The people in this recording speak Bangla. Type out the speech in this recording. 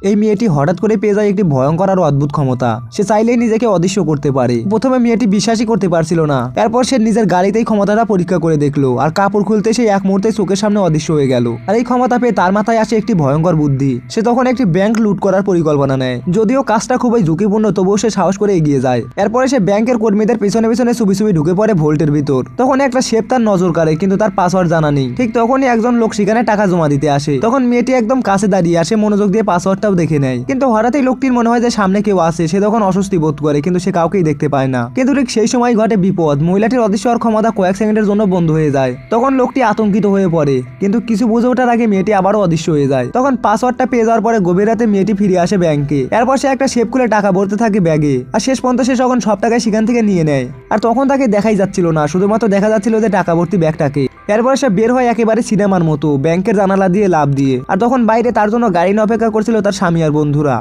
এই মেয়েটি হঠাৎ করে পেয়ে যায় একটি ভয়ঙ্কর আর অদ্ভুত ক্ষমতা। সে চাইলেই নিজেকে অদৃশ্য করতে পারে। প্রথমে মেয়েটি বিশ্বাসই করতে পারছিল না। এরপর সে নিজের গাড়িতেই ক্ষমতাটা পরীক্ষা করে দেখলো, আর কাপড় খুলতে সে এক মুহূর্তে চোখের সামনে অদৃশ্য হয়ে গেল। আর এই ক্ষমতা পেয়ে তার মাথায় আসে একটি ভয়ঙ্কর বুদ্ধি। সে তখন একটি ব্যাংক লুট করার পরিকল্পনা নেয়। যদিও কাজটা খুবই ঝুঁকিপূর্ণ, তবুও সে সাহস করে এগিয়ে যায়। এরপরে সে ব্যাংকের কর্মীদের পিছনে পিছনে চুপি চুপি ঢুকে পড়ে ভোল্টের ভিতর। তখন একটা শেফ তার নজর কাড়ে, কিন্তু তার পাসওয়ার্ড জানা নেই। ঠিক তখনই একজন লোক সেখানে টাকা জমা দিতে আসে। তখন মেয়েটি একদম কাছে দাঁড়িয়ে আসে, মনোযোগ দিয়ে পাসওয়ার্ডটাও দেখে নেয়। কিন্তু হঠাৎই লোকটির মনে হয় যে সামনে কেউ আছে। সে তখন অস্বস্তি বোধ করে, কিন্তু সে কাউকেই দেখতে পায় না। কিন্তু ঠিক সেই সময় ঘটে বিপদ। মহিলাটির অদৃশ্য হওয়ার ক্ষমতা কয়েক সেকেন্ডের জন্য বন্ধ হয়ে যায়। তখন লোকটি আতঙ্কিত হয়ে পড়ে, কিন্তু কিছু বুঝে ওঠার আগে মেয়েটি আবারও অদৃশ্য হয়ে যায়। তখন পাসওয়ার্ডটা পেয়ে যাওয়ার পরে গভীর রাতে মেয়েটি ফিরে আসে ব্যাংকে। এরপর সে একটা শেপ খুলে টাকা ভরতে থাকে ব্যাগে। আর শেষ পর্যন্ত সে যখন সব টাকা সেখান থেকে নিয়ে নেয়। আর তখন তাকে দেখাই যাচ্ছিল না, শুধুমাত্র দেখা যাচ্ছিল যে টাকা ভর্তি ব্যাগটাকে। এরপর সে বের হয় একেবারে সিনেমার মতো, ব্যাংকের জানালা দিয়ে লাফ দিয়ে। আর তখন বাইরে তার জন্য গাড়ি নিয়ে অপেক্ষা করছিল তার স্বামী আর বন্ধুরা।